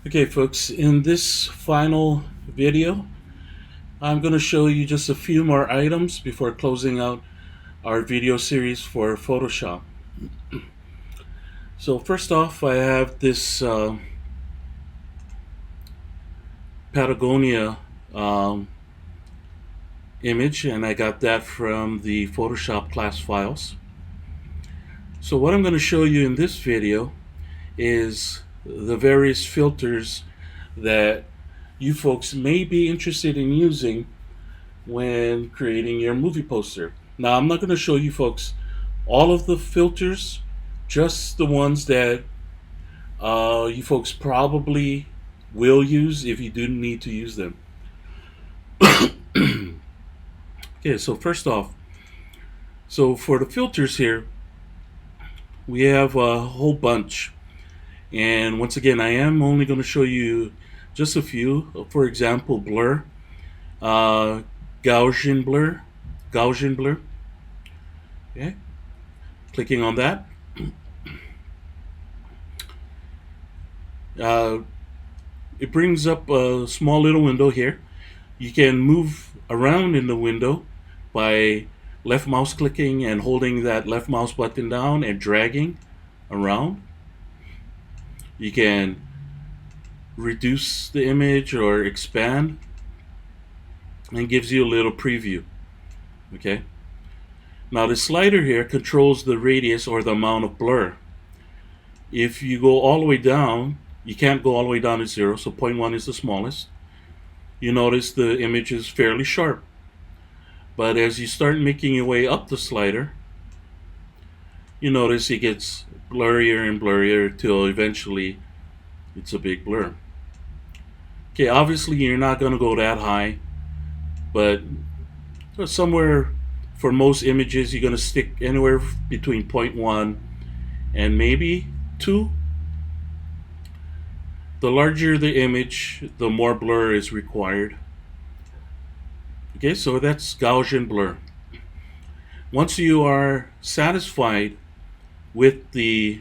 Okay, folks, in this final video, I'm going to show you just a few more items before closing out our video series for Photoshop. So first off, I have this Patagonia um, image, and I got that from the Photoshop class files. So what I'm going to show you in this video is the various filters that you folks may be interested in using when creating your movie poster. Now, I'm not going to show you folks all of the filters, just the ones that you folks probably will use if you do need to use them. Okay, so first off, so for the filters here, we have a whole bunch. And once again, I am only going to show you just a few. For example, blur, uh, Gaussian blur, Gaussian blur. Okay, clicking on that. Uh, it brings up a small little window here. You can move around in the window by left mouse clicking and holding that left mouse button down and dragging around. You can reduce the image or expand, and gives you a little preview. Okay. Now the slider here controls the radius or the amount of blur. If you go all the way down, you can't go all the way down to 0, so 0.1 is the smallest. You notice the image is fairly sharp. But as you start making your way up the slider, you notice it gets blurrier and blurrier till eventually it's a big blur. Okay, obviously you're not going to go that high, but somewhere for most images you're going to stick anywhere between 0.1 and maybe 2. The larger the image, the more blur is required. Okay, so that's Gaussian blur. Once you are satisfied with the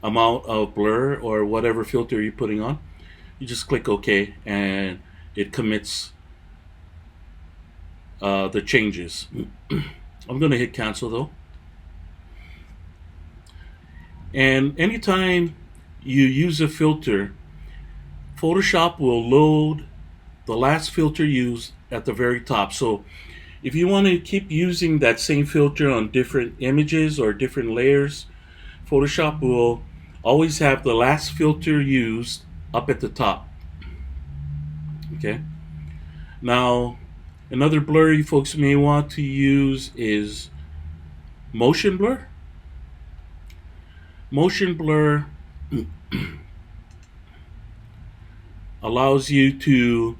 amount of blur or whatever filter you're putting on, you just click OK and it commits the changes. I'm going to hit cancel though. And anytime you use a filter, Photoshop will load the last filter used at the very top. So if you want to keep using that same filter on different images or different layers, Photoshop will always have the last filter used up at the top. Okay. Now, another blur you folks may want to use is motion blur. Motion blur allows you to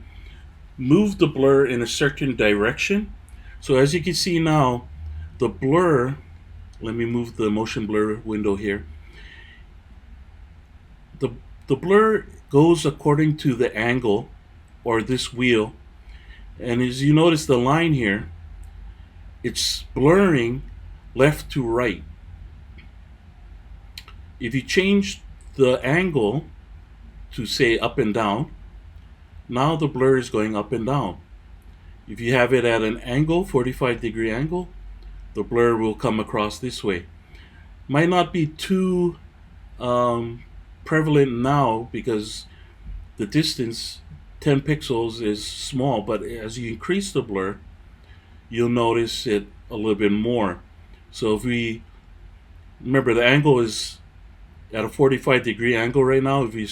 move the blur in a certain direction. So as you can see now, the blur, let me move the motion blur window here. The, the blur goes according to the angle or this wheel. And as you notice the line here, it's blurring left to right. If you change the angle to say up and down, now the blur is going up and down. If you have it at an angle, 45-degree angle, the blur will come across this way. Might not be too prevalent now because the distance, 10 pixels, is small, but as you increase the blur, you'll notice it a little bit more. So if we remember, the angle is at a 45-degree angle right now. If you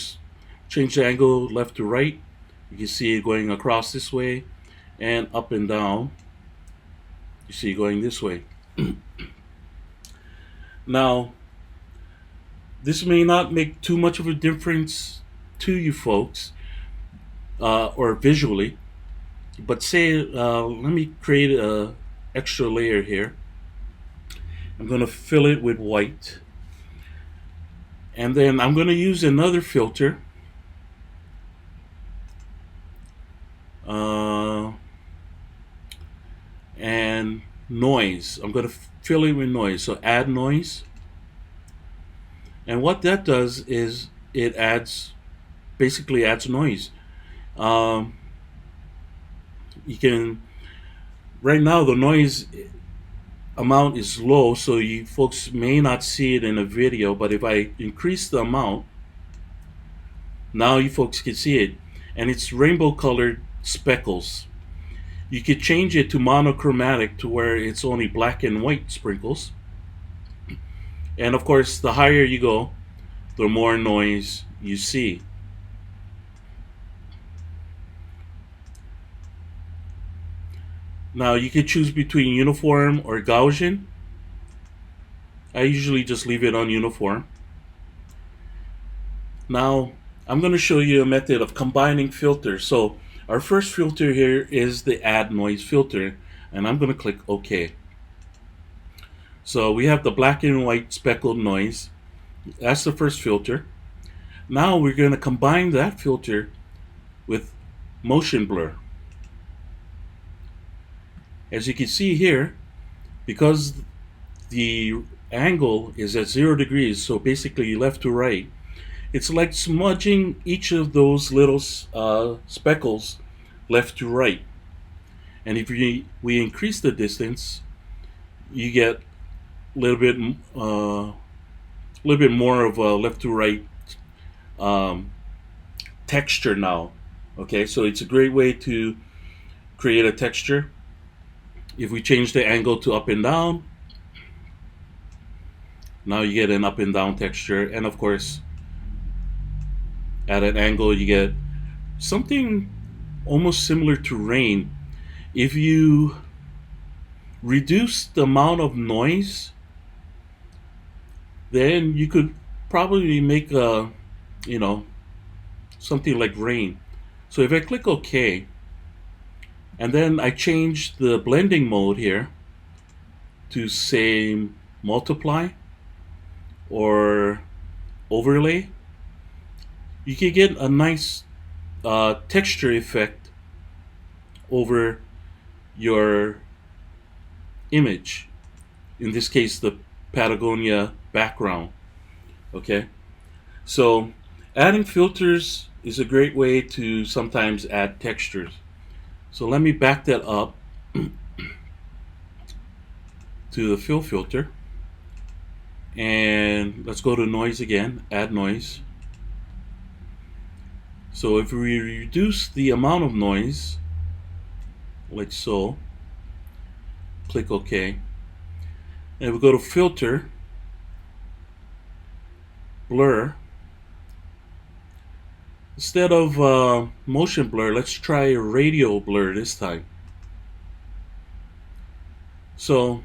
change the angle left to right, you can see it going across this way and up and down. You see it going this way. Now, this may not make too much of a difference to you folks or visually, but say, let me create a extra layer here. I'm going to fill it with white. And then I'm going to use another filter. And noise. I'm going to fill it with noise. So add noise. And what that does is it adds basically adds noise. Um, you can right now the noise amount is low, so you folks may not see it in a video. But if I increase the amount, now you folks can see it, and it's rainbow colored speckles. You could change it to monochromatic to where it's only black and white sprinkles. And of course, the higher you go, the more noise you see. Now you could choose between uniform or Gaussian. I usually just leave it on uniform. Now I'm going to show you a method of combining filters. So our first filter here is the add noise filter, and I'm going to click OK. So we have the black and white speckled noise. That's the first filter. Now we're going to combine that filter with motion blur. As you can see here, because the angle is at 0 degrees, so basically left to right, it's like smudging each of those little speckles left to right. And if we increase the distance, you get a little bit more of a left to right um, texture now. Okay, so it's a great way to create a texture. If we change the angle to up and down, now you get an up and down texture. And of course, at an angle, you get something almost similar to rain. If you reduce the amount of noise, then you could probably make you know, something like rain. So if I click OK, and then I change the blending mode here to say multiply or overlay, you can get a nice texture effect over your image. In this case, the Patagonia background. Okay, so adding filters is a great way to sometimes add textures. So let me back that up to the fill filter, and let's go to noise again, add noise. So if we reduce the amount of noise, like so, click OK, and we go to filter, blur. Instead of motion blur, let's try radial blur this time. So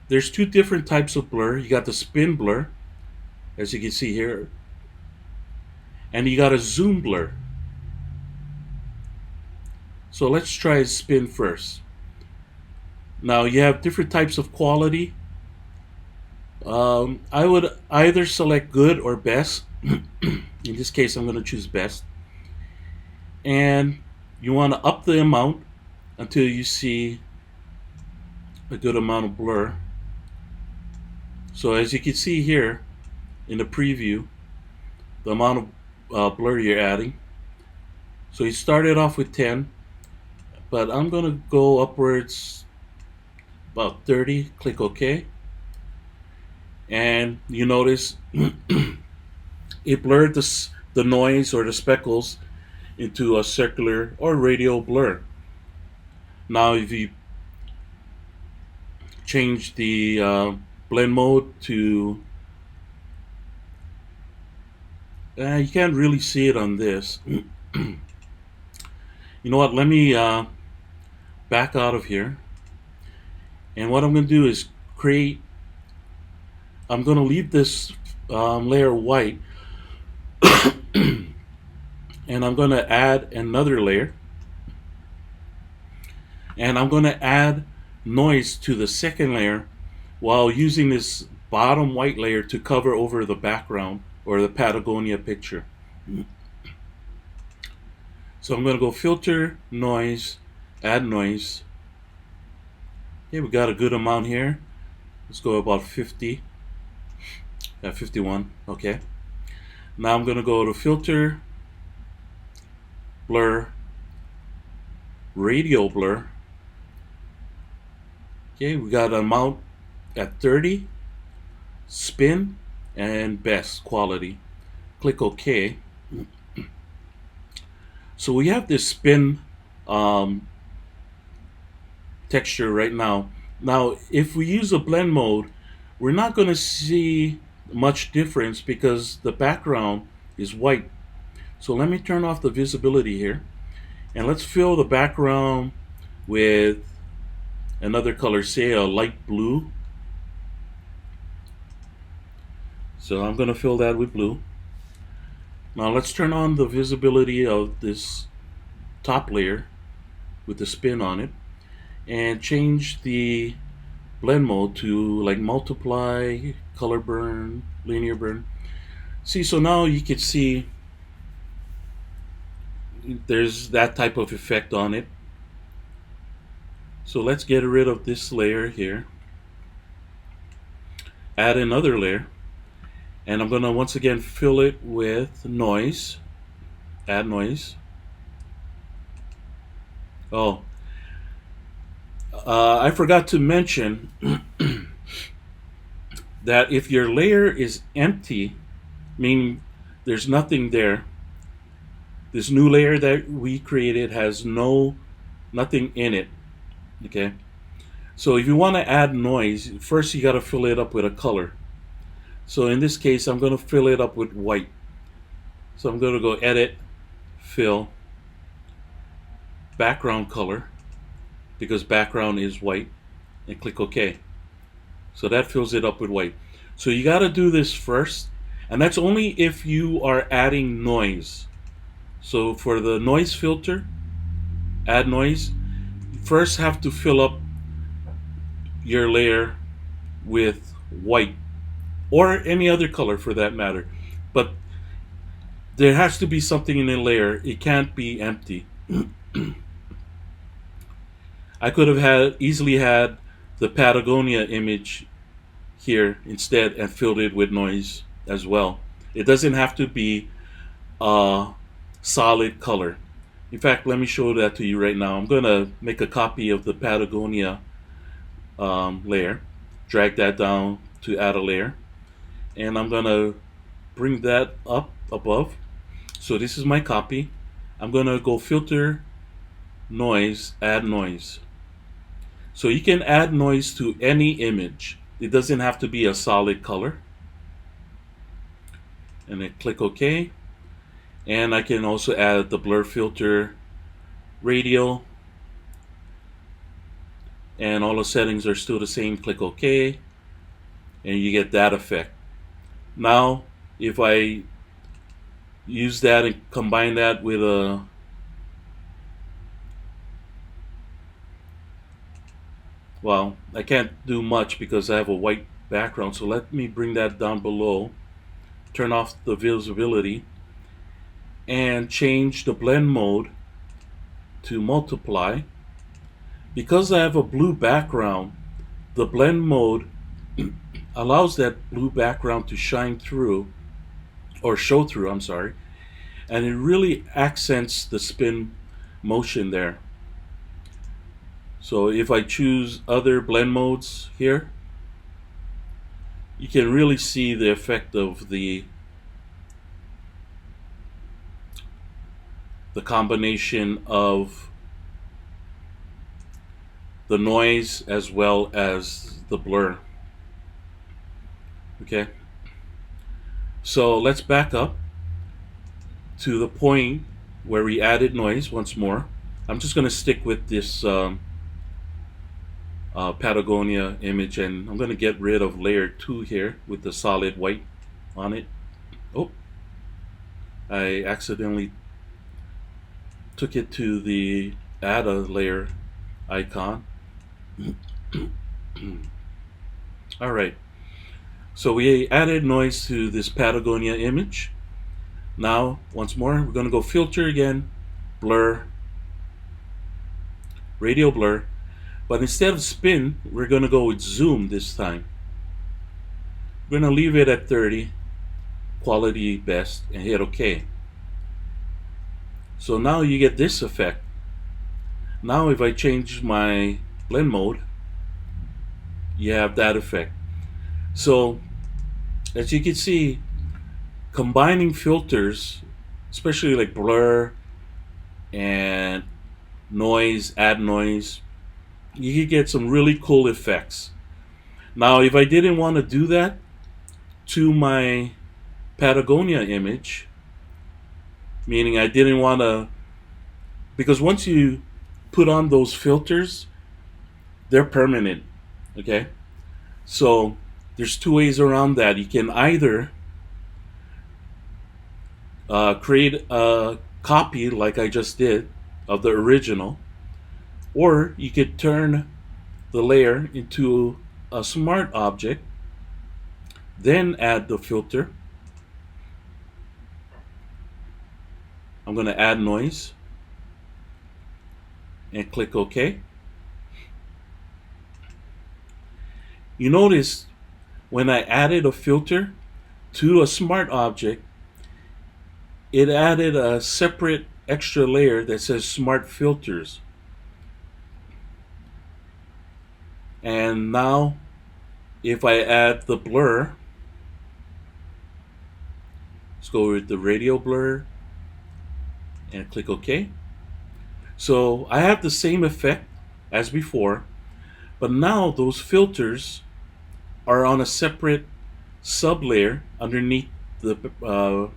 there's two different types of blur. You got the spin blur, as you can see here, and you got a zoom blur. So let's try spin first. Now you have different types of quality. I would either select good or best. In this case, I'm going to choose best. And you want to up the amount until you see a good amount of blur. So as you can see here in the preview, the amount of blur you're adding. So you started off with 10, but I'm going to go upwards about 30. Click OK. And you notice it blurred the noise or the speckles into a circular or radial blur. Now if you change the blend mode to you can't really see it on this. You know what, let me back out of here, and what I'm going to do is I'm going to leave this layer white, and I'm going to add another layer, and I'm going to add noise to the second layer while using this bottom white layer to cover over the background or the Patagonia picture. So I'm going to go filter, noise, add noise. Okay, we got a good amount here. Let's go about 50. 51. Okay. Now I'm going to go to filter, blur, radial blur. Okay, we got amount at 30, spin, and best quality. Click OK. So we have this spin um, texture right now. Now, if we use a blend mode, we're not going to see much difference because the background is white. So let me turn off the visibility here, and let's fill the background with another color, say a light blue. So I'm going to fill that with blue. Now let's turn on the visibility of this top layer with the spin on it, and change the blend mode to like multiply, color burn, linear burn. See, so now you can see there's that type of effect on it. So let's get rid of this layer here, add another layer, and I'm going to once again fill it with noise, add noise. Oh, I forgot to mention that if your layer is empty, meaning there's nothing there, this new layer that we created has nothing in it. Okay, so if you want to add noise, first you got to fill it up with a color. So in this case, I'm going to fill it up with white. So I'm going to go edit, fill, background color, because background is white, and click OK. So that fills it up with white. So you got to do this first, and that's only if you are adding noise. So for the noise filter, add noise, first have to fill up your layer with white, or any other color for that matter. But there has to be something in the layer. It can't be empty. I could have easily had the Patagonia image here instead and filled it with noise as well. It doesn't have to be a solid color. In fact, let me show that to you right now. I'm going to make a copy of the Patagonia layer, drag that down to add a layer, and I'm going to bring that up above. So this is my copy. I'm going to go filter, noise, add noise. So you can add noise to any image. It doesn't have to be a solid color. And then click OK. And I can also add the blur filter, radial, and all the settings are still the same. Click OK, and you get that effect. Now, if I use that and combine that with a well, I can't do much because I have a white background, so let me bring that down below, turn off the visibility, and change the blend mode to multiply. Because I have a blue background, the blend mode allows that blue background to shine through, or show through, I'm sorry, and it really accents the spin motion there. So if I choose other blend modes here, you can really see the effect of the combination of the noise as well as the blur. Okay, so let's back up to the point where we added noise once more. I'm just going to stick with this Patagonia image, and I'm going to get rid of layer 2 here with the solid white on it. Oh, I accidentally took it to the add a layer icon. Alright, so we added noise to this Patagonia image. Now, once more, we're going to go filter again, blur, radial blur, but instead of spin, we're going to go with zoom this time. We're going to leave it at 30, quality best, and hit OK. So now you get this effect. Now if I change my blend mode, you have that effect. So as you can see, combining filters, especially like blur and noise, add noise, you could get some really cool effects. Now if I didn't want to do that to my Patagonia image, meaning I didn't want to, because once you put on those filters, they're permanent. Okay, so there's two ways around that. You can either create a copy like I just did of the original, or you could turn the layer into a smart object, then add the filter. I'm going to add noise and click OK. You notice when I added a filter to a smart object, it added a separate extra layer that says smart filters. And now if I add the blur, let's go with the radial blur and click OK. So I have the same effect as before, but now those filters are on a separate sublayer underneath the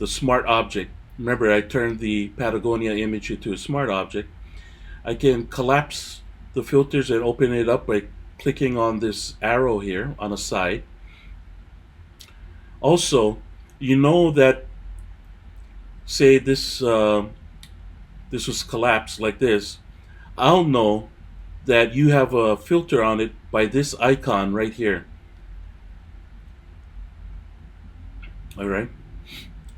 smart object. Remember, I turned the Patagonia image into a smart object. I can collapse the filters and open it up by clicking on this arrow here on the side. Also, you know that, say this was collapsed like this, I'll know that you have a filter on it by this icon right here. All right.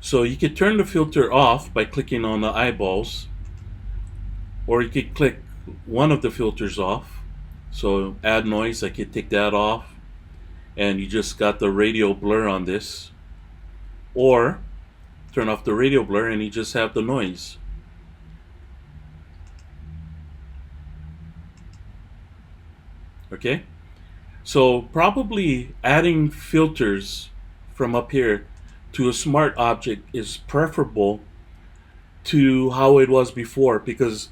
So you could turn the filter off by clicking on the eyeballs, or you could click one of the filters off. So add noise, I could take that off, and you just got the radial blur on this. Or turn off the radial blur and you just have the noise. Okay? So probably adding filters from up here to a smart object is preferable to how it was before, because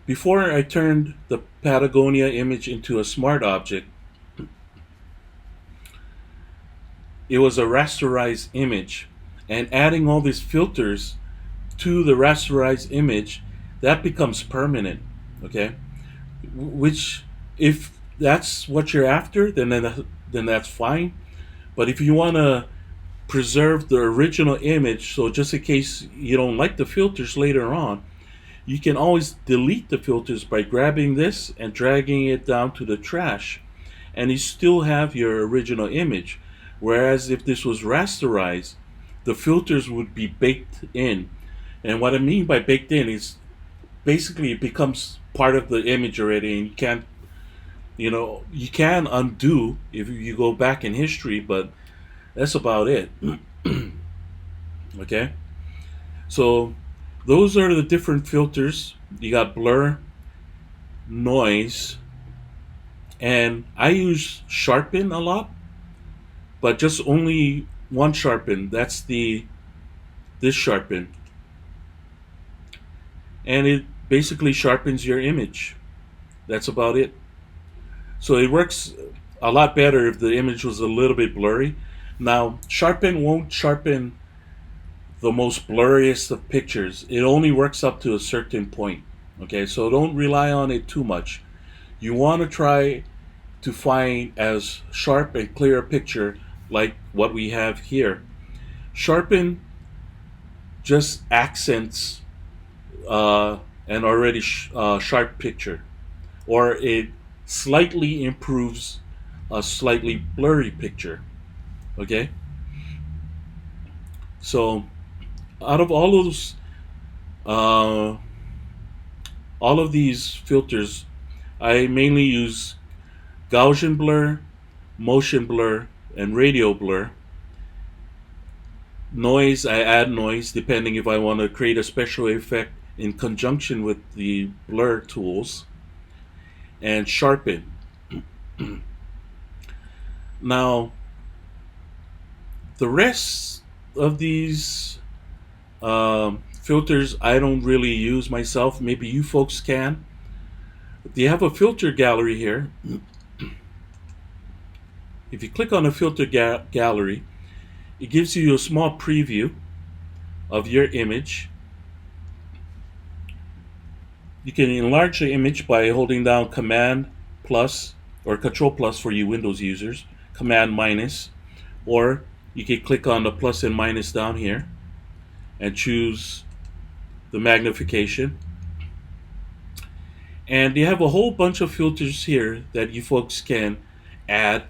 before I turned the Patagonia image into a smart object, it was a rasterized image, and adding all these filters to the rasterized image, that becomes permanent. Okay, which, if that's what you're after, then that's fine. But if you want to preserve the original image, so just in case you don't like the filters later on, you can always delete the filters by grabbing this and dragging it down to the trash, and you still have your original image. Whereas if this was rasterized, the filters would be baked in. And what I mean by baked in is basically it becomes part of the image already, and you can undo if you go back in history, but that's about it. Okay? So those are the different filters. You got blur, noise, and I use sharpen a lot, but just only one sharpen. That's this sharpen. And it basically sharpens your image. That's about it. So it works a lot better if the image was a little bit blurry. Now, sharpen won't sharpen the most blurriest of pictures. It only works up to a certain point. Okay, so don't rely on it too much. You want to try to find as sharp and clear a picture like what we have here. Sharpen just accents an already sharp picture, or it slightly improves a slightly blurry picture. Okay, so out of uh, all of these filters, I mainly use Gaussian blur, motion blur, and radial blur. Noise, I add noise depending if I want to create a special effect in conjunction with the blur tools. And sharpen. Now, the rest of these filters I don't really use myself. Maybe you folks can. They have a filter gallery here. If you click on the filter gallery, it gives you a small preview of your image. You can enlarge the image by holding down Command plus or Control plus for you Windows users, Command minus, or you can click on the plus and minus down here and choose the magnification. And you have a whole bunch of filters here that you folks can add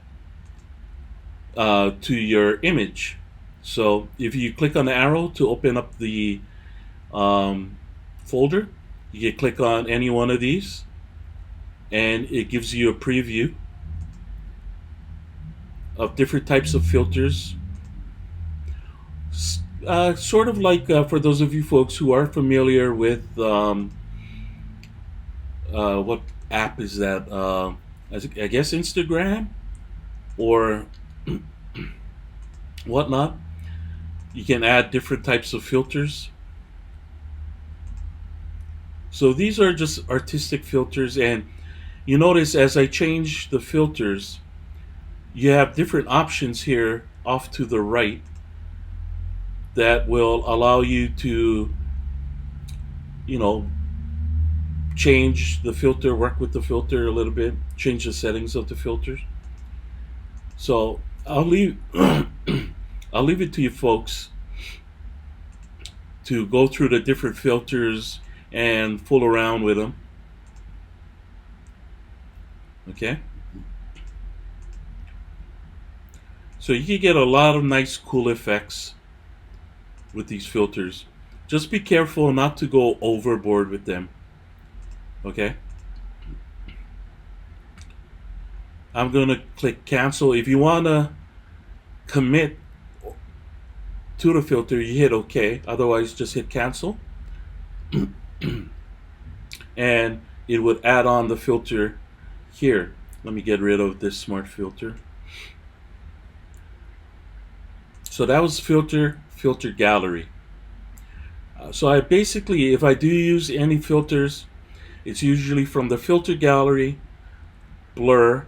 to your image. So if you click on the arrow to open up the folder, you can click on any one of these and it gives you a preview of different types of filters. Sort of like for those of you folks who are familiar with what app is that? I guess Instagram or whatnot. You can add different types of filters. So these are just artistic filters, and you notice as I change the filters, you have different options here off to the right that will allow you to, you know, change the filter, work with the filter a little bit, change the settings of the filters. So I'll leave I'll leave it to you folks to go through the different filters and fool around with them. Okay? So you can get a lot of nice cool effects with these filters. Just be careful not to go overboard with them. Okay? I'm going to click cancel. If you want to commit to the filter, you hit OK. Otherwise, just hit cancel. And it would add on the filter here. Let me get rid of this smart filter. So that was filter gallery. So I basically, if I do use any filters, it's usually from the filter gallery, blur,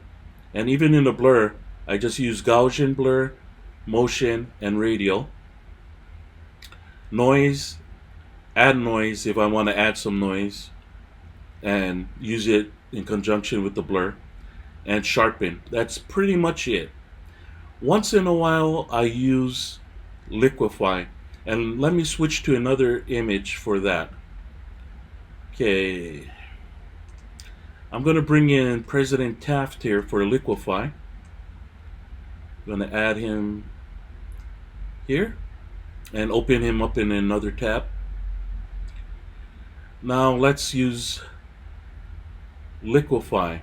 and even in the blur, I just use Gaussian blur, motion, and radial. Noise, add noise if I want to add some noise and use it in conjunction with the blur, and sharpen. That's pretty much it. Once in a while I use liquify, and let me switch to another image for that. Okay, I'm going to bring in President Taft here for liquify. I'm going to add him here and open him up in another tab. Now let's use liquify.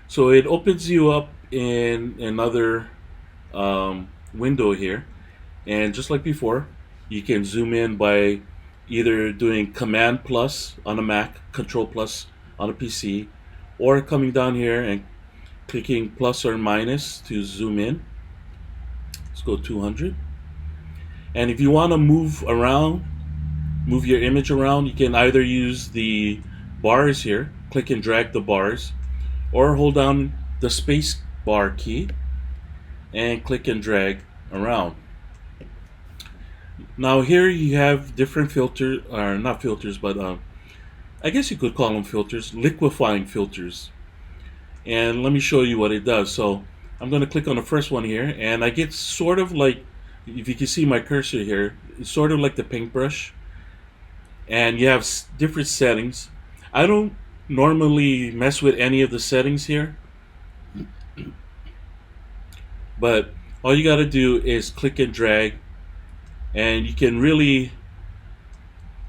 So it opens you up in another window here, and just like before, you can zoom in by either doing Command plus on a Mac, Control plus on a PC, or coming down here and clicking plus or minus to zoom in. Let's go 200. And if you want to move your image around, you can either use the bars here, click and drag the bars, or hold down the space bar key and click and drag around. Now here you have different filters, or not filters, but I guess you could call them filters, liquefying filters. And let me show you what it does. So I'm going to click on the first one here, and I get sort of like, if you can see my cursor here, it's sort of like the paintbrush. And you have different settings. I don't normally mess with any of the settings here, but all you got to do is click and drag, and you can really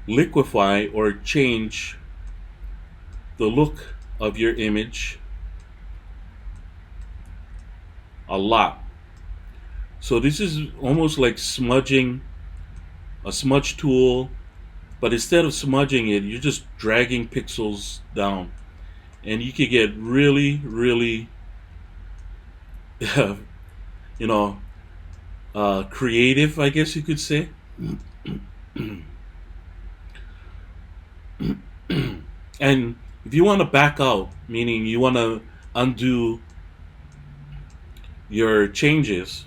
liquefy or change the look of your image a lot. So this is almost like smudging, a smudge tool, but instead of smudging it, you're just dragging pixels down. And you can get really, really, you know, creative, I guess you could say. And if you want to back out, meaning you want to undo your changes,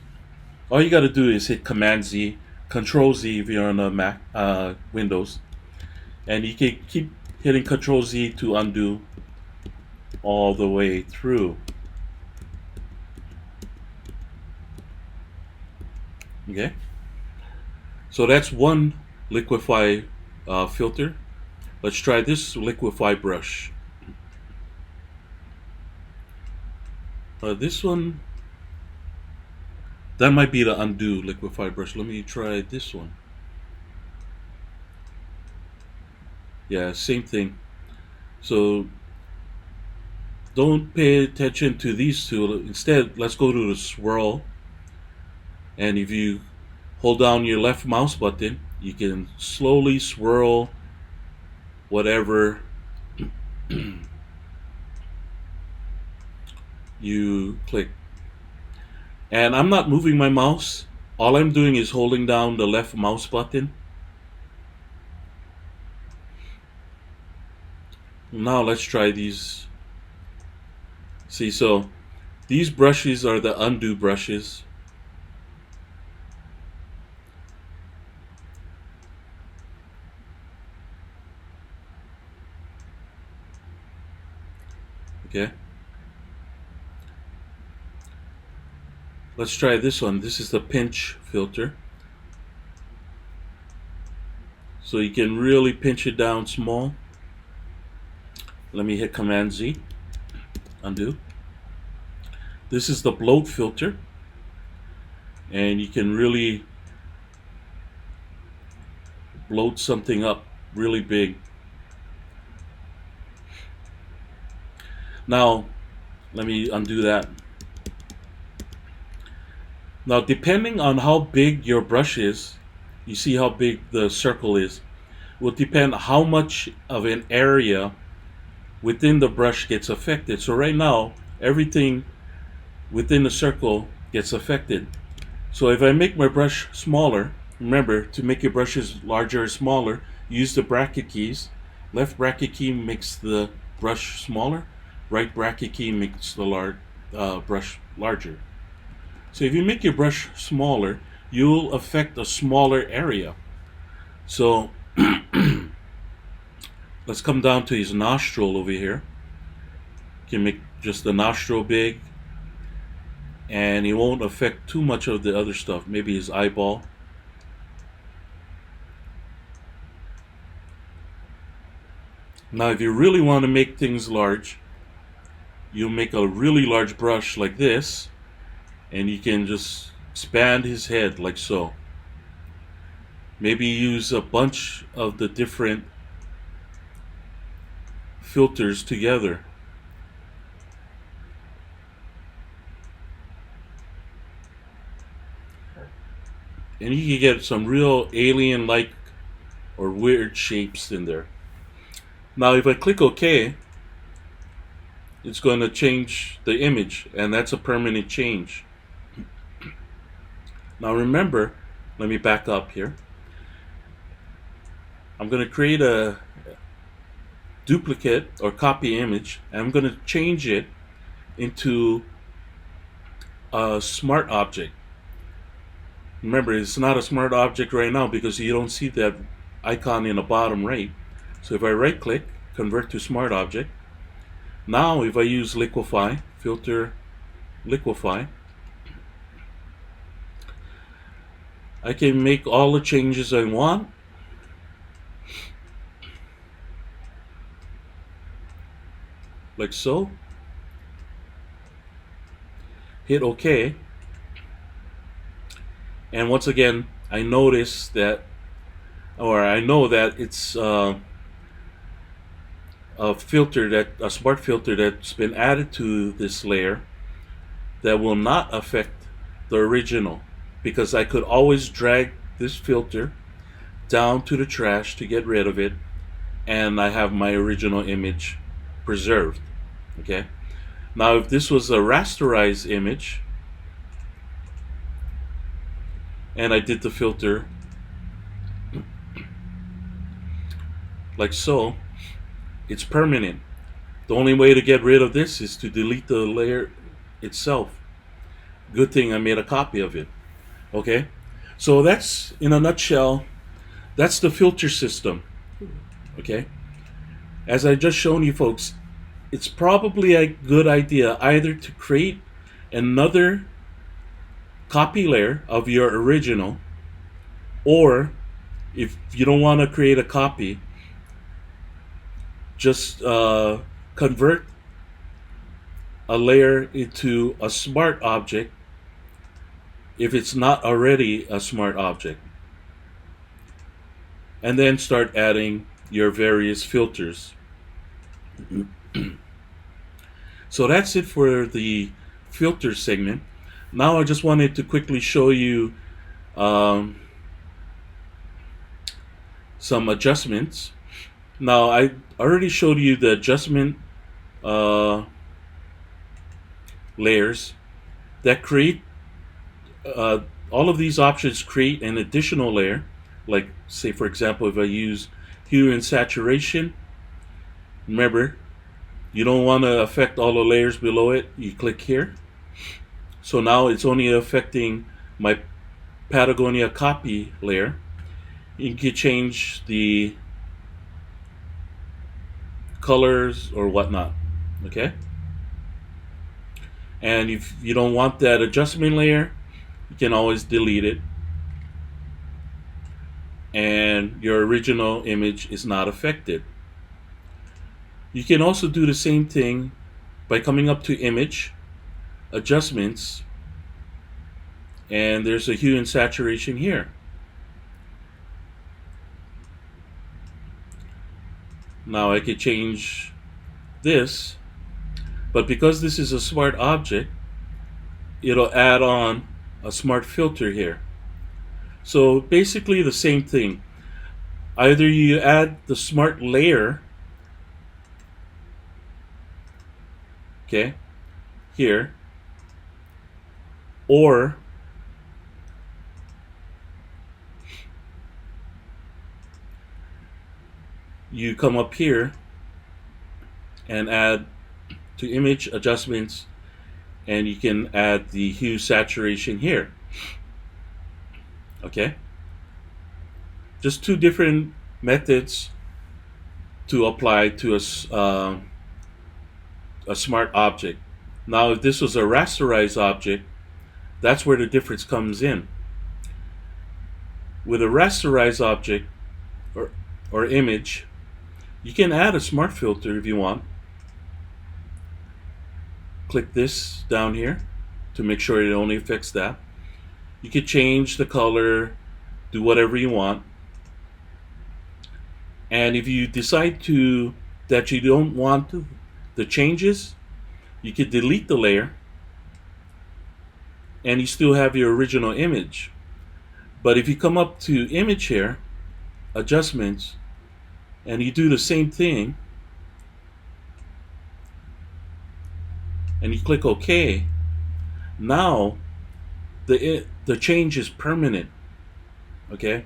all you got to do is hit Command Z, Control Z if you're on a Mac, Windows, and you can keep hitting Control Z to undo all the way through. Okay, so that's one liquify filter. Let's try this liquify brush. This one, that might be the undo liquify brush. Let me try this one. Yeah, same thing. So don't pay attention to these two. Instead, let's go to the swirl. And if you hold down your left mouse button, you can slowly swirl whatever you click. And I'm not moving my mouse. All I'm doing is holding down the left mouse button. Now let's try these. See, so these brushes are the undo brushes. Okay. Let's try this one. This is the pinch filter. So you can really pinch it down small. Let me hit Command Z, undo. This is the bloat filter. And you can really bloat something up really big. Now, let me undo that. Now, depending on how big your brush is, you see how big the circle is, will depend how much of an area within the brush gets affected. So right now, everything within the circle gets affected. So if I make my brush smaller, remember to make your brushes larger or smaller, use the bracket keys. Left bracket key makes the brush smaller, right bracket key makes the brush larger. So if you make your brush smaller, you'll affect a smaller area. So let's come down to his nostril over here. You can make just the nostril big, and it won't affect too much of the other stuff. Maybe his eyeball. Now if you really want to make things large, you'll make a really large brush like this, and you can just expand his head like so. Maybe use a bunch of the different filters together. And you can get some real alien-like or weird shapes in there. Now if I click OK, it's going to change the image, and that's a permanent change. Now remember, let me back up here. I'm going to create a duplicate or copy image, and I'm going to change it into a smart object. Remember, it's not a smart object right now because you don't see that icon in the bottom right. So if I right click, convert to smart object. Now if I use liquify, filter liquify, I can make all the changes I want. Like so. Hit OK. And once again, I notice that, or I know that it's a filter, a smart filter that's been added to this layer that will not affect the original. because I could always drag this filter down to the trash to get rid of it, and I have my original image preserved. Okay. Now, if this was a rasterized image and I did the filter like so, it's permanent. The only way to get rid of this is to delete the layer itself. Good thing I made a copy of it. Okay, so that's, in a nutshell, that's the filter system. Okay, as I just shown you folks, it's probably a good idea either to create another copy layer of your original, or if you don't want to create a copy, just convert a layer into a smart object if it's not already a smart object, and then start adding your various filters. So that's it for the filter segment. Now I just wanted to quickly show you some adjustments. Now I already showed you the adjustment layers that create all of these options create an additional layer. Like, say for example, if I use hue and saturation, remember, you don't want to affect all the layers below it. You click here. So now it's only affecting my Patagonia copy layer. You can change the colors or whatnot. Okay. And if you don't want that adjustment layer, you can always delete it, and your original image is not affected. You can also do the same thing by coming up to Image, Adjustments, and there's a hue and saturation here. Now I could change this, but because this is a smart object, it'll add on a smart filter here. So basically the same thing. Either you add the smart layer, okay, here, or you come up here and add to Image, Adjustments, and you can add the hue saturation here. Okay, just two different methods to apply to a smart object. Now if this was a rasterized object, that's where the difference comes in. With a rasterized object or image, you can add a smart filter if you want. Click this down here to make sure it only affects that. You could change the color, do whatever you want. And if you decide that you don't want the changes, you could delete the layer and you still have your original image. But if you come up to Image here, Adjustments, and you do the same thing and you click OK, now the change is permanent. Okay,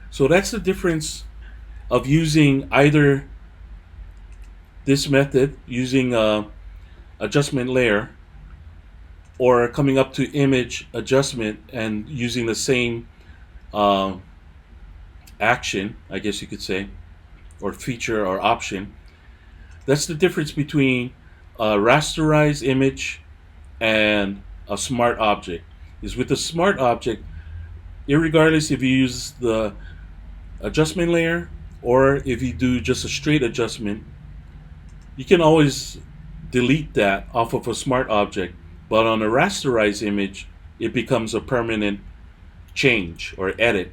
so that's the difference of using either this method, using a adjustment layer, or coming up to Image, Adjustment, and using the same action, I guess you could say, or feature or option. That's the difference between a rasterized image and a smart object. Is with a smart object, irregardless if you use the adjustment layer or if you do just a straight adjustment, you can always delete that off of a smart object. But on a rasterized image, it becomes a permanent change or edit.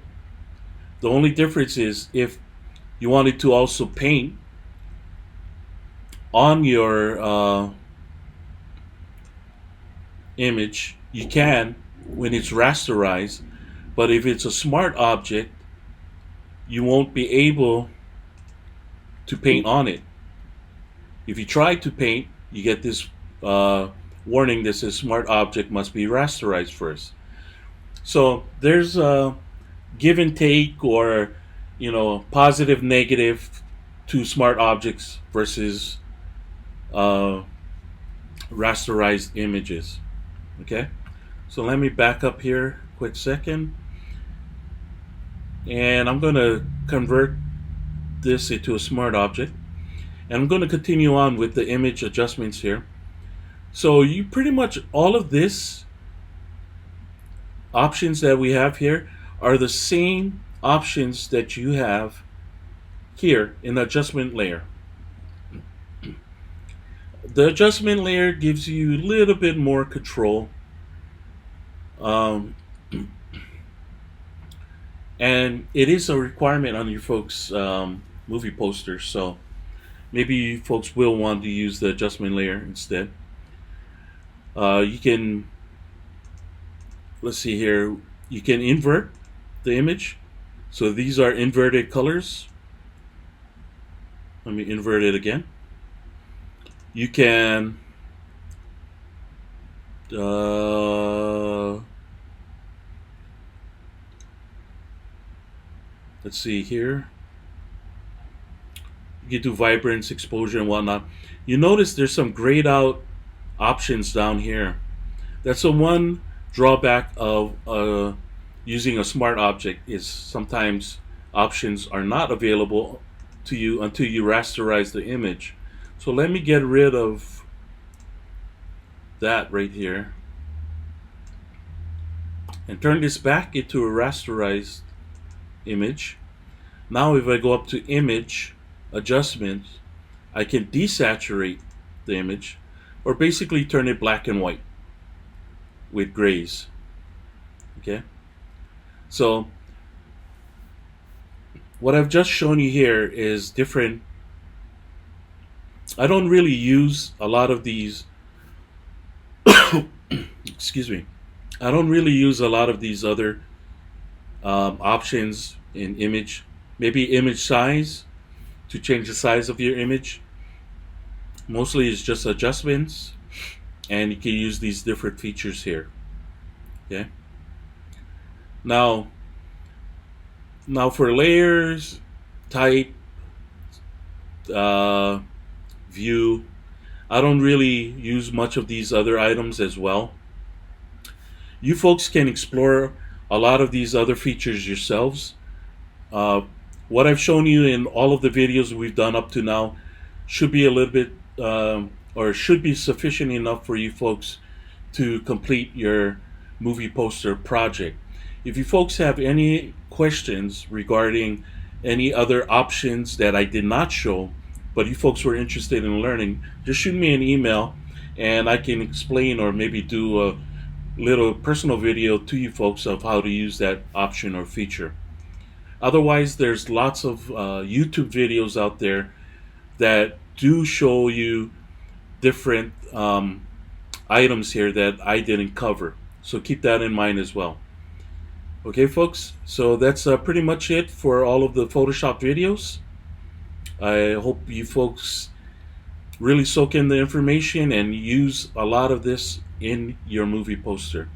The only difference is if you wanted to also paint on your image, you can, when it's rasterized. But if it's a smart object, you won't be able to paint on it. If you try to paint, you get this warning that says smart object must be rasterized first. So there's a give and take, or positive, negative to smart objects versus uh, rasterized images. Okay, so let me back up here a quick second, and I'm going to convert this into a smart object, and I'm going to continue on with the image adjustments here. So you pretty much, all of this options that we have here are the same options that you have here in the adjustment layer. The adjustment layer gives you a little bit more control, um, and it is a requirement on your folks' movie posters. So maybe you folks will want to use the adjustment layer instead. You can, let's see here, you can invert the image. So these are inverted colors. Let me invert it again. You can let's see here. You can do vibrance, exposure, and whatnot. You notice there's some grayed out options down here. That's the one drawback of using a smart object, is sometimes options are not available to you until you rasterize the image. So let me get rid of that right here and turn this back into a rasterized image. Now if I go up to image adjustments, I can desaturate the image, or basically turn it black and white with grays. Okay, so what I've just shown you here is different. I don't really use a lot of these excuse me, I don't really use a lot of these other options in image. Maybe image size, to change the size of your image. Mostly it's just adjustments, and you can use these different features here. Okay, now for layers, type, view, I don't really use much of these other items as well. You folks can explore a lot of these other features yourselves. Uh, what I've shown you in all of the videos we've done up to now should be a little bit, or should be sufficient enough for you folks to complete your movie poster project. If you folks have any questions regarding any other options that I did not show, but you folks were interested in learning, just shoot me an email and I can explain, or maybe do a little personal video to you folks of how to use that option or feature. Otherwise, there's lots of YouTube videos out there that do show you different items here that I didn't cover. So keep that in mind as well. Okay, folks, so that's pretty much it for all of the Photoshop videos. I hope you folks really soak in the information and use a lot of this in your movie poster.